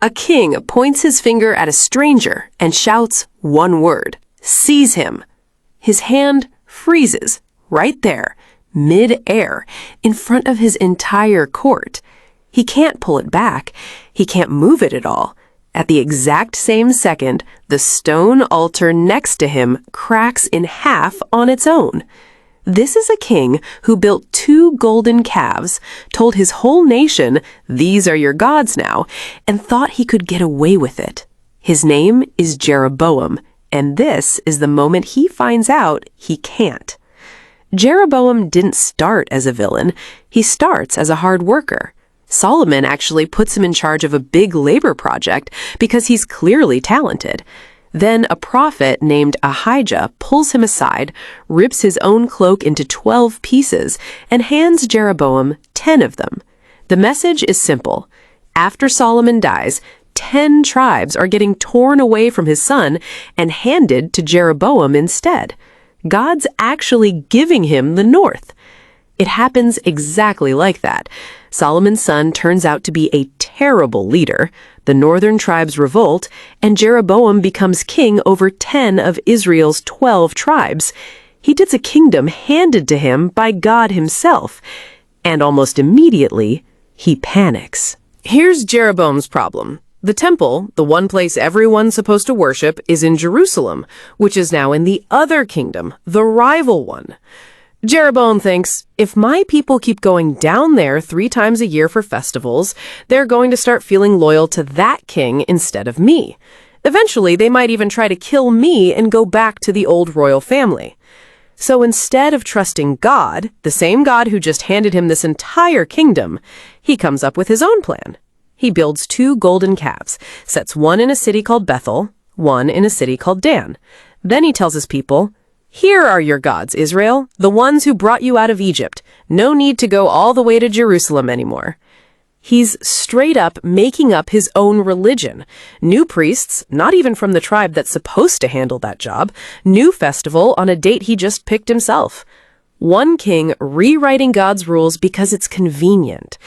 A king points his finger at a stranger and shouts one word, "Seize him." His hand freezes right there, mid-air, in front of his entire court. He can't pull it back. He can't move it at all. At the exact same second, the stone altar next to him cracks in half on its own. This is a king who built 2 golden calves, told his whole nation, "These are your gods now," and thought he could get away with it. His name is Jeroboam, and this is the moment he finds out he can't. Jeroboam didn't start as a villain. He starts as a hard worker. Solomon actually puts him in charge of a big labor project because he's clearly talented. Then a prophet named Ahijah pulls him aside, rips his own cloak into 12 pieces, and hands Jeroboam 10 of them. The message is simple. After Solomon dies, 10 tribes are getting torn away from his son and handed to Jeroboam instead. God's actually giving him the north. It happens exactly like that. Solomon's son turns out to be a terrible leader. The northern tribes revolt, and Jeroboam becomes king over 10 of Israel's 12 tribes. He gets a kingdom handed to him by God himself. And almost immediately, he panics. Here's Jeroboam's problem. The temple, the one place everyone's supposed to worship, is in Jerusalem, which is now in the other kingdom, the rival one. Jeroboam thinks, if my people keep going down there 3 times a year for festivals, they're going to start feeling loyal to that king instead of me. Eventually, they might even try to kill me and go back to the old royal family. So instead of trusting God, the same God who just handed him this entire kingdom, he comes up with his own plan. He builds 2 golden calves, sets one in a city called Bethel, one in a city called Dan. Then he tells his people, "Here are your gods, Israel, the ones who brought you out of Egypt. No need to go all the way to Jerusalem anymore." He's straight up making up his own religion. New priests, not even from the tribe that's supposed to handle that job. New festival on a date he just picked himself. One king rewriting God's rules because it's convenient.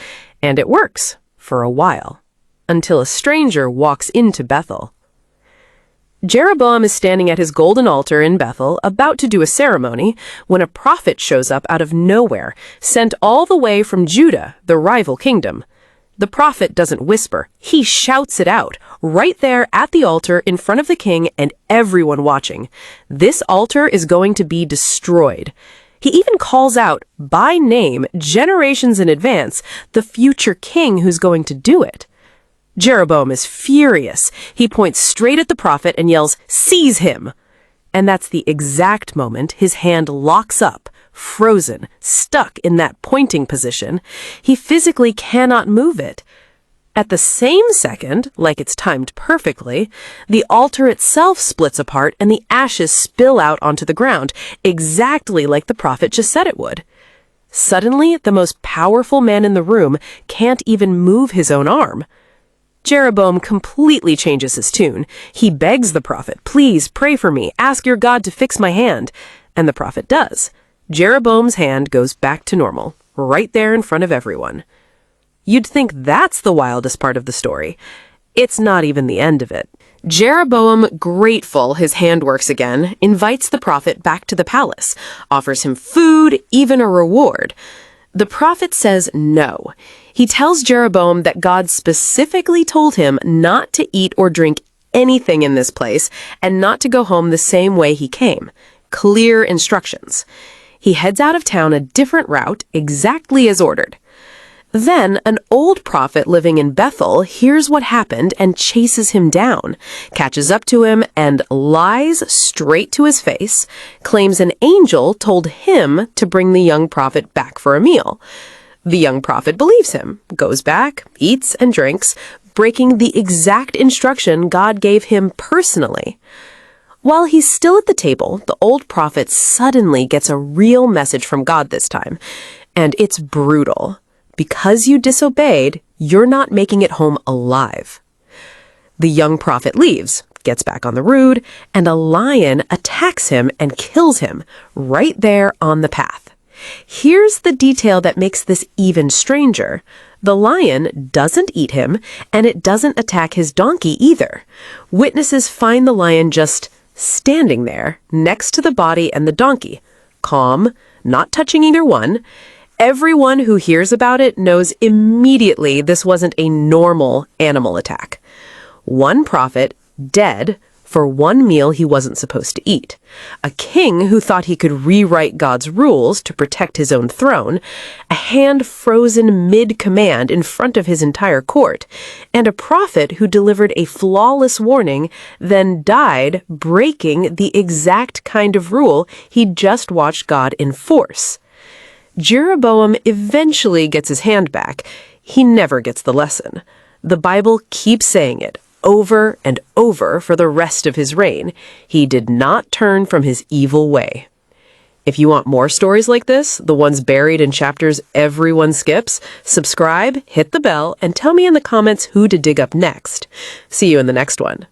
And it works, for a while, until a stranger walks into Bethel. Jeroboam is standing at his golden altar in Bethel, about to do a ceremony, when a prophet shows up out of nowhere, sent all the way from Judah, the rival kingdom. The prophet doesn't whisper, he shouts it out, right there at the altar in front of the king and everyone watching. This altar is going to be destroyed. He even calls out, by name, generations in advance, the future king who's going to do it. Jeroboam is furious. He points straight at the prophet and yells, "Seize him!" And that's the exact moment his hand locks up, frozen, stuck in that pointing position. He physically cannot move it. At the same second, like it's timed perfectly, the altar itself splits apart and the ashes spill out onto the ground, exactly like the prophet just said it would. Suddenly, the most powerful man in the room can't even move his own arm. Jeroboam completely changes his tune. He begs the prophet, "Please pray for me, ask your God to fix my hand." And the prophet does. Jeroboam's hand goes back to normal, right there in front of everyone. You'd think that's the wildest part of the story. It's not even the end of it. Jeroboam, grateful his hand works again, invites the prophet back to the palace, offers him food, even a reward. The prophet says no. He tells Jeroboam that God specifically told him not to eat or drink anything in this place and not to go home the same way he came. Clear instructions. He heads out of town a different route, exactly as ordered. Then an old prophet living in Bethel hears what happened and chases him down, catches up to him and lies straight to his face, claims an angel told him to bring the young prophet back for a meal. The young prophet believes him, goes back, eats and drinks, breaking the exact instruction God gave him personally. While he's still at the table, the old prophet suddenly gets a real message from God this time, and it's brutal. Because you disobeyed, you're not making it home alive. The young prophet leaves, gets back on the rood, and a lion attacks him and kills him right there on the path. Here's the detail that makes this even stranger. The lion doesn't eat him, and it doesn't attack his donkey either. Witnesses find the lion just standing there next to the body and the donkey, calm, not touching either one. Everyone who hears about it knows immediately this wasn't a normal animal attack. One prophet, dead, for one meal he wasn't supposed to eat. A king who thought he could rewrite God's rules to protect his own throne. A hand frozen mid-command in front of his entire court. And a prophet who delivered a flawless warning, then died breaking the exact kind of rule he'd just watched God enforce. Jeroboam eventually gets his hand back. He never gets the lesson. The Bible keeps saying it over and over for the rest of his reign. He did not turn from his evil way. If you want more stories like this, the ones buried in chapters everyone skips, subscribe, hit the bell, and tell me in the comments who to dig up next. See you in the next one.